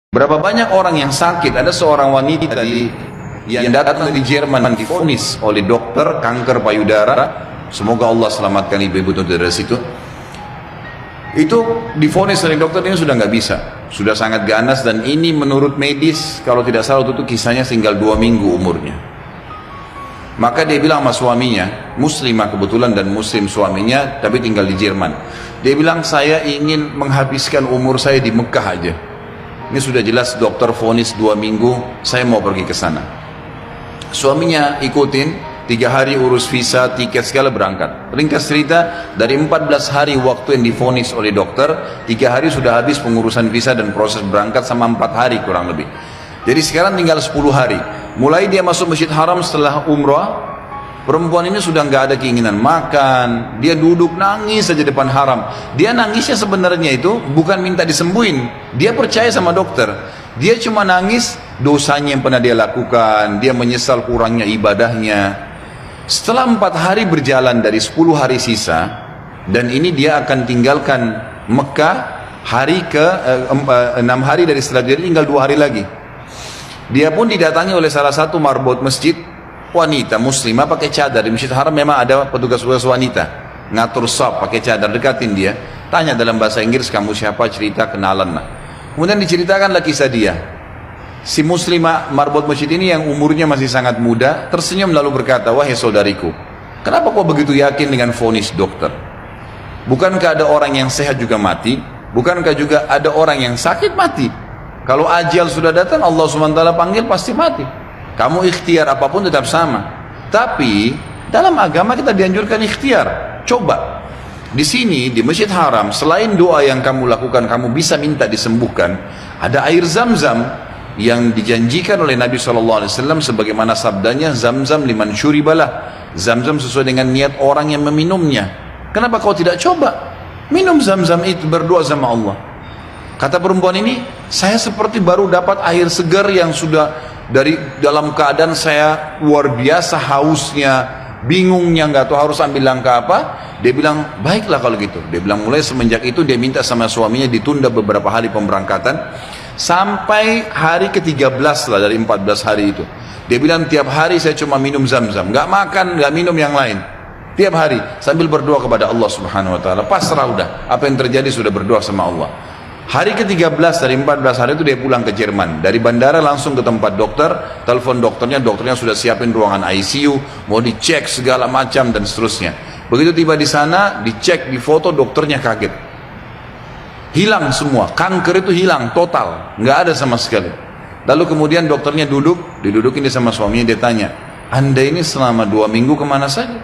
Berapa banyak orang yang sakit? Ada seorang wanita yang datang dari Jerman divonis oleh dokter kanker payudara. Semoga Allah selamatkan ibu-ibu dari situ. Itu divonis oleh dokter, ini sudah nggak bisa, sudah sangat ganas, dan ini menurut medis kalau tidak salah itu kisahnya tinggal 2 minggu umurnya. Maka dia bilang sama suaminya, muslimah kebetulan dan muslim suaminya, tapi tinggal di Jerman. Dia bilang, saya ingin menghabiskan umur saya di Mekah aja. Ini sudah jelas dokter vonis 2 minggu, saya mau pergi ke sana. Suaminya ikutin, 3 hari urus visa, tiket segala, berangkat. Ringkas cerita, dari 14 hari waktu yang divonis oleh dokter, 3 hari sudah habis pengurusan visa dan proses berangkat sama 4 hari kurang lebih. Jadi sekarang tinggal 10 hari. Mulai dia masuk Masjid Haram setelah umrah, perempuan ini sudah nggak ada keinginan makan, dia duduk nangis saja depan haram. Dia nangisnya sebenarnya itu bukan minta disembuhin, dia percaya sama dokter. Dia cuma nangis dosanya yang pernah dia lakukan, dia menyesal kurangnya ibadahnya. Setelah 4 hari berjalan dari 10 hari sisa, dan ini dia akan tinggalkan Mekah hari ke 6 hari dari setelah, jadi tinggal 2 hari lagi. Dia pun didatangi oleh salah satu marbot masjid, wanita muslimah pakai cadar. Di Masjid Haram memang ada petugas-petugas wanita ngatur shop pakai cadar, dekatin dia, tanya dalam bahasa Inggris, kamu siapa, cerita, kenalan lah. Kemudian diceritakanlah kisah dia. Si muslimah marbot masjid ini yang umurnya masih sangat muda tersenyum lalu berkata, wahai saudariku, kenapa kau begitu yakin dengan vonis dokter? Bukankah ada orang yang sehat juga mati? Bukankah juga ada orang yang sakit mati? Kalau ajal sudah datang, Allah SWT panggil pasti mati. Kamu ikhtiar apapun tetap sama. Tapi dalam agama kita dianjurkan ikhtiar. Coba di sini di Masjid Haram, selain doa yang kamu lakukan, kamu bisa minta disembuhkan. Ada air Zam-Zam yang dijanjikan oleh Nabi SAW, sebagaimana sabdanya, Zam-Zam liman syuribalah. Zam-Zam sesuai dengan niat orang yang meminumnya. Kenapa kau tidak coba minum Zam-Zam itu, berdoa sama Allah? Kata perempuan ini, saya seperti baru dapat air segar yang sudah dari dalam keadaan saya luar biasa hausnya, bingungnya, nggak tahu harus ambil langkah apa. Dia bilang, baiklah kalau gitu. Dia bilang mulai semenjak itu dia minta sama suaminya ditunda beberapa hari pemberangkatan sampai hari ke-13 lah dari 14 hari itu. Dia bilang tiap hari saya cuma minum Zam-Zam, nggak makan, nggak minum yang lain. Tiap hari sambil berdoa kepada Allah Subhanahu Wa Taala. Pasrah udah, apa yang terjadi sudah berdoa sama Allah. Hari ke-13 dari 14 hari itu dia pulang ke Jerman. Dari bandara langsung ke tempat dokter, telepon dokternya sudah siapin ruangan ICU, mau dicek segala macam dan seterusnya. Begitu tiba di sana, dicek, difoto, dokternya kaget. Hilang semua, kanker itu hilang total, nggak ada sama sekali. Lalu kemudian dokternya didudukin dia sama suaminya, dia tanya, Anda ini selama 2 minggu kemana saja?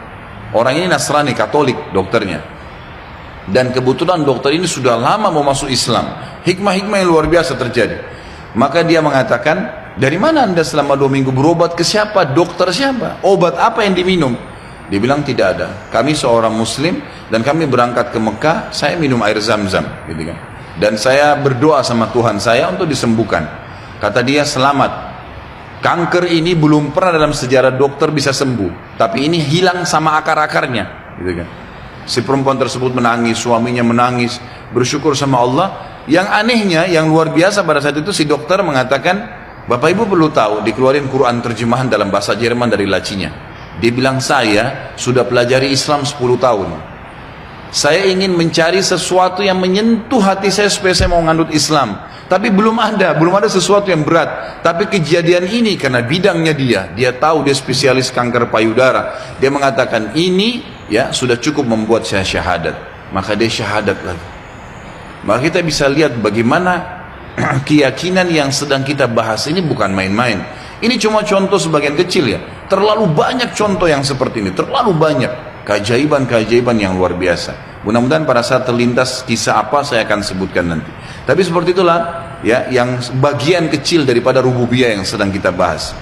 Orang ini Nasrani, Katolik dokternya. Dan kebetulan dokter ini sudah lama mau masuk Islam. Hikmah-hikmah yang luar biasa terjadi. Maka dia mengatakan, dari mana Anda selama 2 minggu berobat ke siapa? Dokter siapa? Obat apa yang diminum? Dia bilang tidak ada. Kami seorang muslim dan kami berangkat ke Mekah, saya minum air Zam-Zam, gitu kan. Dan saya berdoa sama Tuhan saya untuk disembuhkan. Kata dia, selamat. Kanker ini belum pernah dalam sejarah dokter bisa sembuh, tapi ini hilang sama akar-akarnya, gitu kan. Si perempuan tersebut menangis, suaminya menangis, bersyukur sama Allah. Yang anehnya, yang luar biasa pada saat itu, si dokter mengatakan, Bapak Ibu perlu tahu, dikeluarin Quran terjemahan dalam bahasa Jerman dari lacinya. Dia bilang, saya sudah pelajari Islam 10 tahun. Saya ingin mencari sesuatu yang menyentuh hati saya supaya saya mau ngandut Islam. Tapi belum ada sesuatu yang berat. Tapi kejadian ini karena bidangnya dia tahu, dia spesialis kanker payudara. Dia mengatakan ini ya sudah cukup membuat saya syahadat. Maka dia syahadat lagi. Maka kita bisa lihat bagaimana keyakinan yang sedang kita bahas ini bukan main-main. Ini cuma contoh sebagian kecil ya. Terlalu banyak contoh yang seperti ini, terlalu banyak keajaiban-keajaiban yang luar biasa. Mudah-mudahan pada saat terlintas kisah apa saya akan sebutkan nanti. Tapi seperti itulah ya, yang bagian kecil daripada rububiyah yang sedang kita bahas.